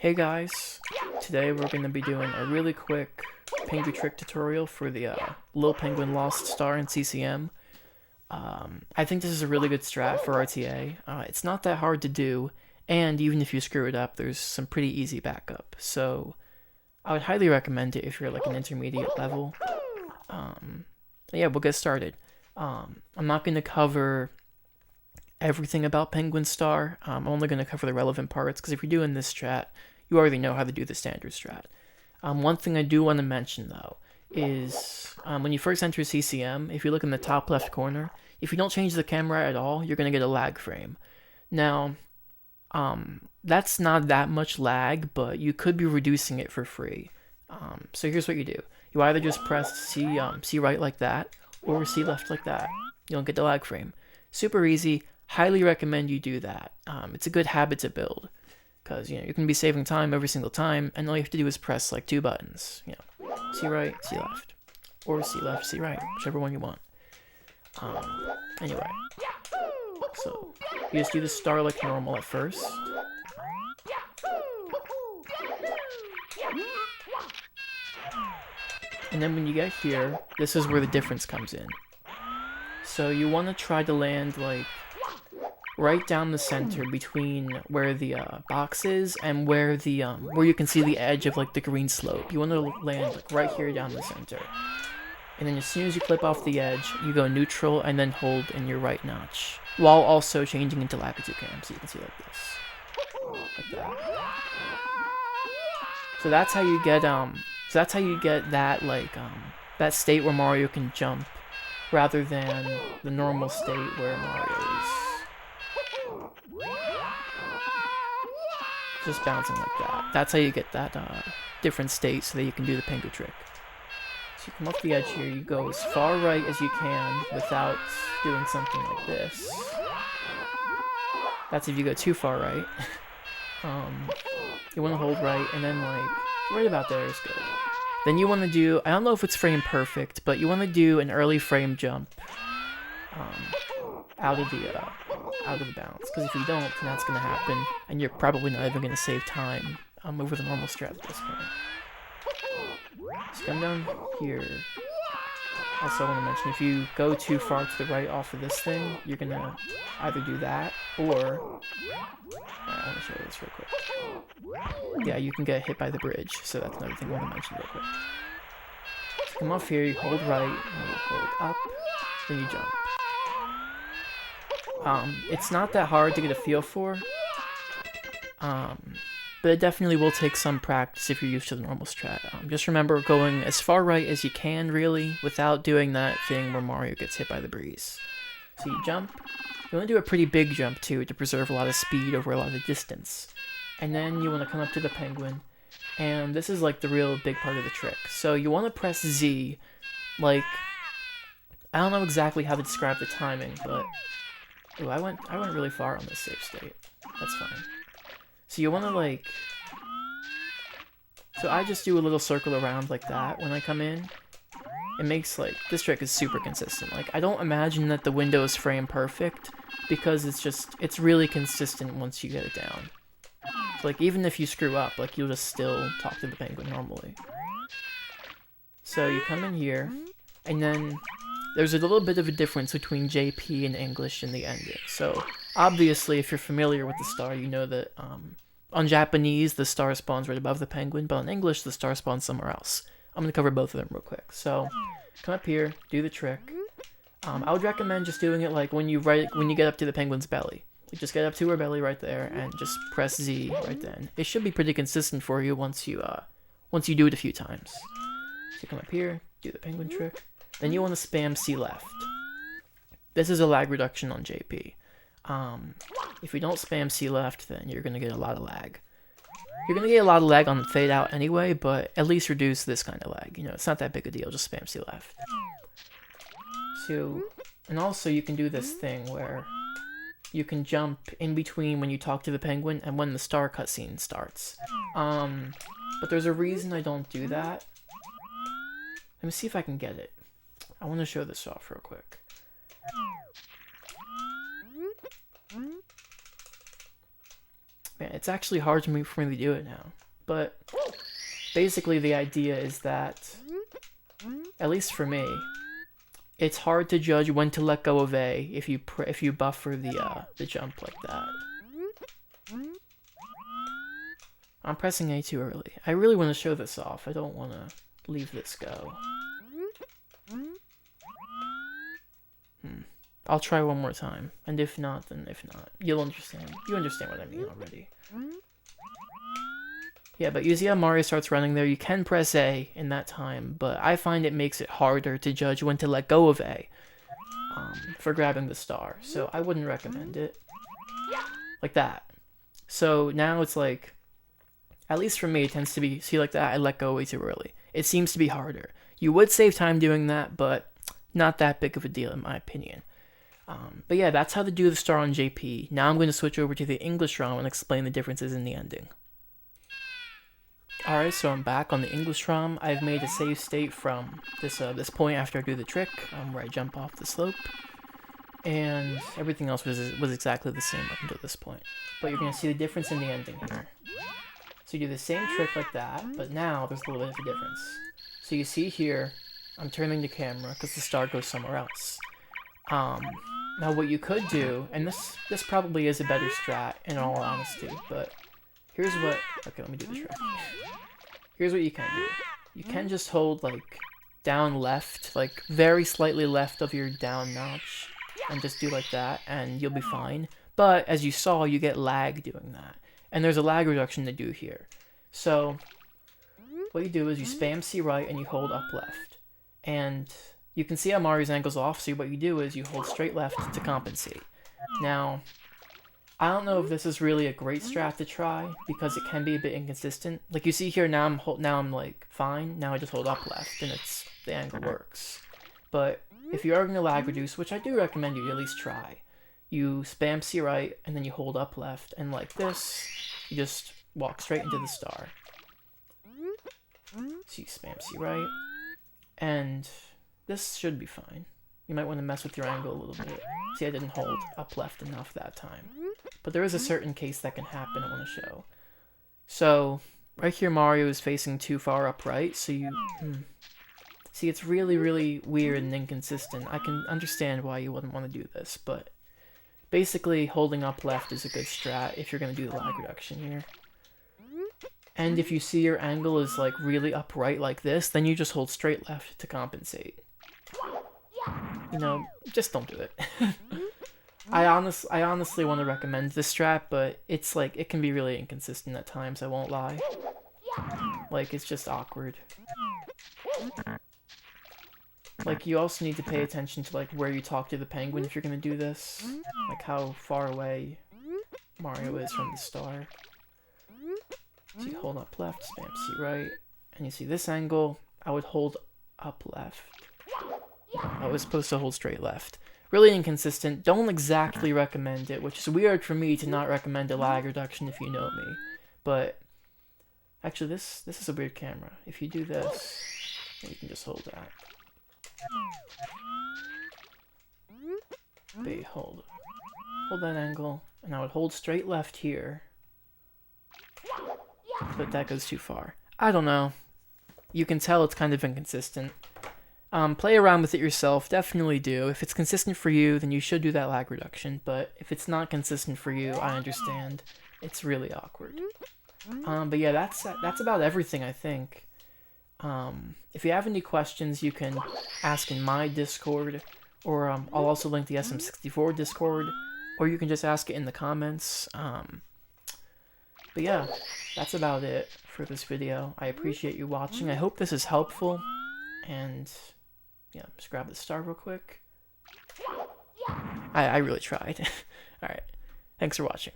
Hey guys, today we're going to be doing a really quick Pingu Trick tutorial for the Little Penguin Lost Star in CCM. I think this is a really good strat for RTA. It's not that hard to do, and even if you screw it up, there's some pretty easy backup. So I would highly recommend it if you're like an intermediate level. Yeah, we'll get started. I'm not going to cover everything about Penguin Star. I'm only going to cover the relevant parts because if you're doing this strat, you already know how to do the standard strat. One thing I do want to mention though is when you first enter CCM, if you look in the top left corner, if you don't change the camera at all, you're going to get a lag frame. Now, that's not that much lag, but you could be reducing it for free. So here's what you do. You either just press C right like that, or C left like that. You don't get the lag frame. Super easy. Highly recommend you do that. It's a good habit to build because you can be saving time every single time, and all you have to do is press like two buttons. C right, C left, or C left, C right, whichever one you want. Anyway, so you just do the star like normal at first. And then when you get here, this is where the difference comes in. So you want to try to land like right down the center between where the box is and where the where you can see the edge of like the green slope. You want to land like right here down the center. And then as soon as you clip off the edge, you go neutral and then hold in your right notch, while also changing into Lakitu cam, so you can see like this, like that. So that's how you get that like that state where Mario can jump, rather than the normal state where Mario is just bouncing like that. That's how you get that different state so that you can do the Pingu Trick. So you come off the edge here, you go as far right as you can without doing something like this. That's if you go too far right. You want to hold right, and then like right about there is good. Then you want to do, I don't know if it's frame perfect, but you want to do an early frame jump out of the bounce. Because if you don't, then that's going to happen, and you're probably not even going to save time over the normal strat at this point. So come down here. Also, I want to mention, if you go too far to the right off of this thing, you're going to either do that, or I want to show you this real quick. Yeah, you can get hit by the bridge, so that's another thing I want to mention real quick. So come off here, you hold right, and you hold up, then you jump. It's not that hard to get a feel for, but it definitely will take some practice if you're used to the normal strat. Just remember going as far right as you can, really, without doing that thing where Mario gets hit by the breeze. So you jump. You want to do a pretty big jump, too, to preserve a lot of speed over a lot of distance. And then you want to come up to the penguin, and this is, like, the real big part of the trick. So you want to press Z, like, I don't know exactly how to describe the timing, but... Ooh, I went really far on this save state. That's fine. So you want to, like... So I just do a little circle around like that when I come in. It makes, like, this trick is super consistent. Like, I don't imagine that the window is frame perfect, because it's really consistent once you get it down. So, like, even if you screw up, like, you'll just still talk to the penguin normally. So you come in here, and then there's a little bit of a difference between JP and English in the ending. So, obviously, if you're familiar with the star, you know that, on Japanese, the star spawns right above the penguin, but on English, the star spawns somewhere else. I'm going to cover both of them real quick. So, come up here, do the trick. I would recommend just doing it like when you get up to the penguin's belly. You just get up to her belly right there, and just press Z right then. It should be pretty consistent for you once you do it a few times. So you come up here, do the penguin trick. Then you want to spam C left. This is a lag reduction on JP. If you don't spam C left, then you're going to get a lot of lag. You're going to get a lot of lag on the fade out anyway, but at least reduce this kind of lag. It's not that big a deal, just spam C left. So, and also you can do this thing where you can jump in between when you talk to the penguin and when the star cutscene starts. But there's a reason I don't do that. Let me see if I can get it. I want to show this off real quick. Man, it's actually hard for me to do it now. But basically the idea is that, at least for me, it's hard to judge when to let go of A if you buffer the jump like that. I'm pressing A too early. I really want to show this off. I don't want to leave this go. I'll try one more time, and if not, then if not. You'll understand. You understand what I mean already. Yeah, but you see how Mario starts running there? You can press A in that time, but I find it makes it harder to judge when to let go of A for grabbing the star, so I wouldn't recommend it. Like that. So now it's like, at least for me, it tends to be, see like that, I let go way too early. It seems to be harder. You would save time doing that, but not that big of a deal in my opinion. But yeah, that's how to do the star on JP. Now I'm going to switch over to the English ROM and explain the differences in the ending. Alright, so I'm back on the English ROM. I've made a save state from this point after I do the trick, where I jump off the slope. And everything else was exactly the same up until this point. But you're going to see the difference in the ending here. So you do the same trick like that, but now there's a little bit of a difference. So you see here, I'm turning the camera because the star goes somewhere else. Now what you could do, and this probably is a better strat in all honesty, but here's what, okay, let me do the trick. Here's what you can do. You can just hold like down left, like very slightly left of your down notch, and just do like that, and you'll be fine. But as you saw, you get lag doing that. And there's a lag reduction to do here. So what you do is you spam C right and you hold up left. And you can see how Mario's angle's off, so what you do is you hold straight left to compensate. Now, I don't know if this is really a great strat to try, because it can be a bit inconsistent. Like you see here, now I'm like fine, now I just hold up left and the angle works. But if you are going to lag reduce, which I do recommend you at least try, you spam C right and then you hold up left, and like this, you just walk straight into the star. So you spam C right, and this should be fine. You might want to mess with your angle a little bit. See, I didn't hold up left enough that time. But there is a certain case that can happen I want to show. So, right here Mario is facing too far up right, so you... See, it's really, really weird and inconsistent. I can understand why you wouldn't want to do this, but basically holding up left is a good strat if you're going to do the lag reduction here. And if you see your angle is like really upright like this, then you just hold straight left to compensate. You know, just don't do it. I honestly want to recommend this strat, but it's like, it can be really inconsistent at times, I won't lie. Like, it's just awkward. Like, you also need to pay attention to like where you talk to the penguin if you're gonna do this. Like how far away Mario is from the star. So you hold up left, spam C right, and you see this angle, I would hold up left. I was supposed to hold straight left. Really inconsistent, don't exactly recommend it, which is weird for me to not recommend a lag reduction if you know me. But, actually this is a weird camera. If you do this, you can just hold that. But hold that angle, and I would hold straight left here. But that goes too far. I don't know. You can tell it's kind of inconsistent. Play around with it yourself, definitely do. If it's consistent for you, then you should do that lag reduction, but if it's not consistent for you, I understand. It's really awkward. But yeah, that's about everything, I think. If you have any questions, you can ask in my Discord, or I'll also link the SM64 Discord, or you can just ask it in the comments. But yeah, that's about it for this video. I appreciate you watching. I hope this is helpful, and yeah, just grab the star real quick. I really tried. Alright, thanks for watching.